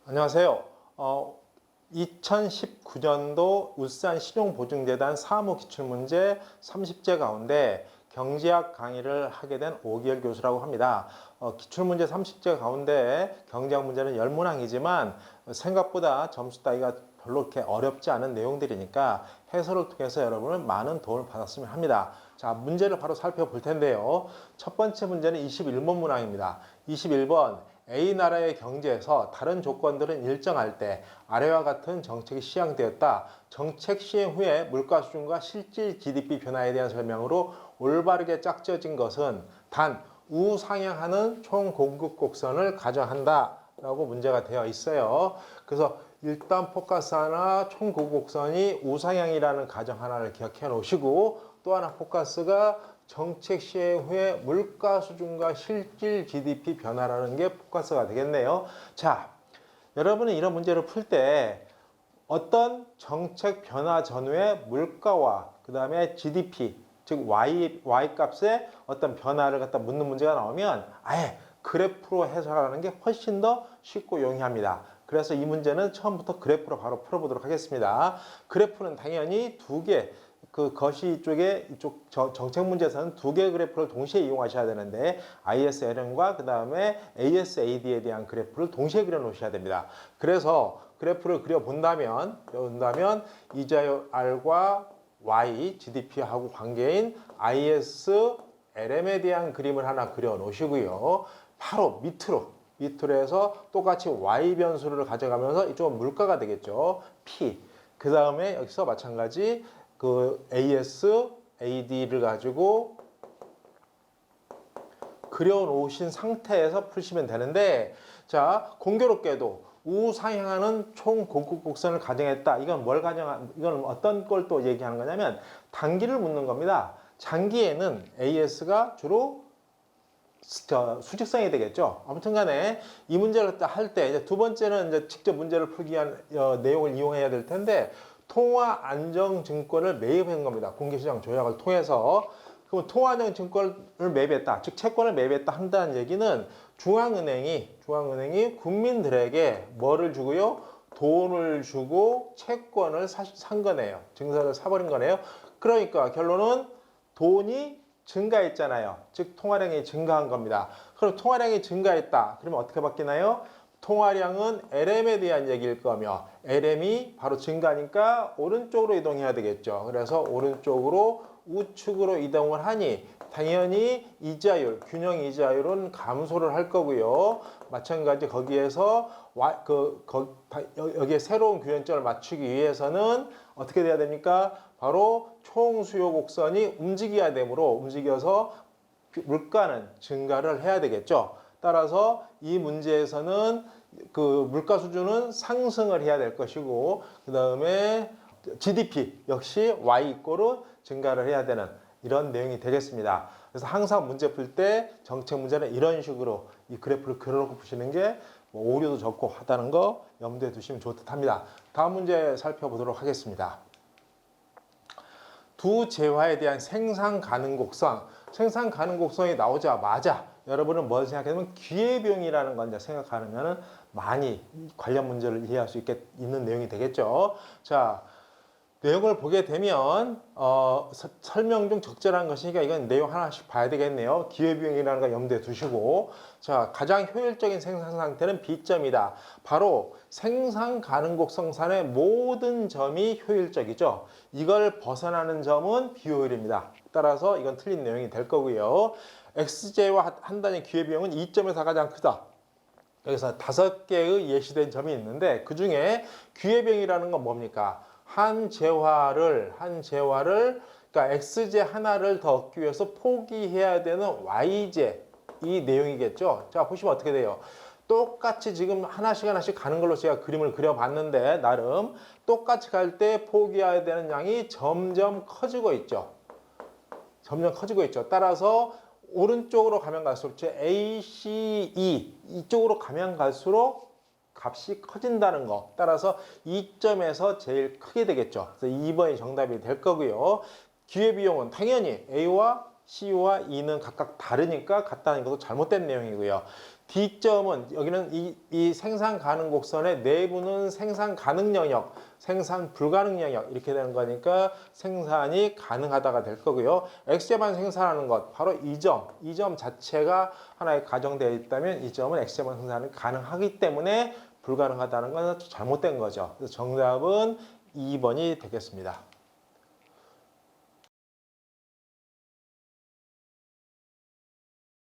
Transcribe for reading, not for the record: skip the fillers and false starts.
안녕하세요. 2019년도 울산신용보증재단 사무기출문제 30제 가운데 경제학 강의를 하게 된 오기열 교수라고 합니다. 기출문제 30제 가운데 경제학 문제는 10문항이지만 생각보다 점수 따기가 별로 그렇게 어렵지 않은 내용들이니까 해설을 통해서 여러분은 많은 도움을 받았으면 합니다. 자, 문제를 바로 살펴볼 텐데요. 첫 번째 문제는 21번 문항입니다. 21번 A나라의 경제에서 다른 조건들은 일정할 때 아래와 같은 정책이 시행되었다. 정책 시행 후에 물가 수준과 실질 GDP 변화에 대한 설명으로 올바르게 짝지어진 것은 단 우상향하는 총공급 곡선을 가정한다 라고 문제가 되어 있어요. 그래서 일단 포커스 하나 총공급 곡선이 우상향이라는 가정 하나를 기억해 놓으시고, 또 하나 포커스가 정책 시행 후에 물가 수준과 실질 GDP 변화라는 게 포커스가 되겠네요. 자, 여러분은 이런 문제를 풀 때 어떤 정책 변화 전후에 물가와 그 다음에 GDP, 즉 Y 값의 어떤 변화를 갖다 묻는 문제가 나오면 아예 그래프로 해석하는 게 훨씬 더 쉽고 용이합니다. 그래서 이 문제는 처음부터 그래프로 바로 풀어보도록 하겠습니다. 그래프는 당연히 두 개, 그 거시 쪽에 이쪽 정책 문제에서는 두 개의 그래프를 동시에 이용하셔야 되는데 ISLM과 그 다음에 ASAD에 대한 그래프를 동시에 그려 놓으셔야 됩니다. 그래서 그래프를 그려 본다면 이자율 R과 Y, GDP하고 관계인 ISLM에 대한 그림을 하나 그려 놓으시고요. 바로 밑으로 해서 똑같이 Y 변수를 가져가면서 이쪽은 물가가 되겠죠. P. 그 다음에 여기서 마찬가지 그 ASAD를 가지고 그려놓으신 상태에서 푸시면 되는데, 자, 공교롭게도 우상향하는 총공급 곡선을 가정했다. 이건 이건 어떤 걸 또 얘기하는 거냐면 단기를 묻는 겁니다. 장기에는 AS가 주로 수직성이 되겠죠. 아무튼 간에 이 문제를 할 때 이제 두 번째는 이제 직접 문제를 풀기 위한 내용을 이용해야 될 텐데, 통화안정증권을 매입한 겁니다. 공개시장 조약을 통해서. 그럼 통화안정증권을 매입했다, 즉 채권을 매입했다 한다는 얘기는 중앙은행이 국민들에게 뭐를 주고요? 돈을 주고 채권을 산 거네요. 증서를 사버린 거네요. 그러니까 결론은 돈이 증가했잖아요. 즉 통화량이 증가한 겁니다. 그럼 통화량이 증가했다. 그러면 어떻게 바뀌나요? 통화량은 LM에 대한 얘기일 거며, LM이 바로 증가니까 오른쪽으로 이동해야 되겠죠. 그래서 오른쪽으로 우측으로 이동을 하니 당연히 이자율, 균형 이자율은 감소를 할 거고요. 마찬가지 거기에서 여기에 새로운 균형점을 맞추기 위해서는 어떻게 돼야 됩니까? 바로 총수요 곡선이 움직여야 되므로 움직여서 물가는 증가를 해야 되겠죠. 따라서 이 문제에서는 그 물가 수준은 상승을 해야 될 것이고, 그 다음에 GDP 역시 Y 이꼬르 증가를 해야 되는 이런 내용이 되겠습니다. 그래서 항상 문제 풀 때 정책 문제는 이런 식으로 이 그래프를 그려놓고 푸시는 게 오류도 적고 하다는 거 염두에 두시면 좋듯합니다. 다음 문제 살펴보도록 하겠습니다. 두 재화에 대한 생산 가능 곡선. 생산 가능 곡선이 나오자마자 여러분은 뭘 생각하냐면 기회비용이라는 걸 이제 생각하면 많이 관련 문제를 이해할 수 있는 내용이 되겠죠. 자, 내용을 보게 되면 설명 중 적절한 것이니까 이건 내용 하나씩 봐야 되겠네요. 기회비용이라는 거 염두에 두시고, 자, 가장 효율적인 생산 상태는 B점이다. 바로 생산 가능 곡선상의 모든 점이 효율적이죠. 이걸 벗어나는 점은 비효율입니다. 따라서 이건 틀린 내용이 될 거고요. XJ와 한 단위 기회비용은 2점에서 가장 크다. 여기서 5개의 예시된 점이 있는데 그 중에 기회비용이라는 건 뭡니까? 한 재화를 그러니까 X제 하나를 더 얻기 위해서 포기해야 되는 Y제, 이 내용이겠죠. 자, 보시면 어떻게 돼요? 똑같이 지금 하나씩 가는 걸로 제가 그림을 그려봤는데, 나름 똑같이 갈 때 포기해야 되는 양이 점점 커지고 있죠. 따라서 오른쪽으로 가면 갈수록, 즉 ACE 이쪽으로 가면 갈수록 값이 커진다는 거. 따라서 2점에서 제일 크게 되겠죠. 그래서 2번이 정답이 될 거고요. 기회비용은 당연히 A와 C와 E는 각각 다르니까 같다는 것도 잘못된 내용이고요. D점은 여기는 이 생산 가능 곡선의 내부는 생산 가능 영역, 생산 불가능 영역 이렇게 되는 거니까 생산이 가능하다가 될 거고요. X제만 생산하는 것, 바로 이 점 자체가 하나의 가정되어 있다면 이 점은 X제만 생산이 가능하기 때문에 불가능하다는 건 잘못된 거죠. 그래서 정답은 2번이 되겠습니다.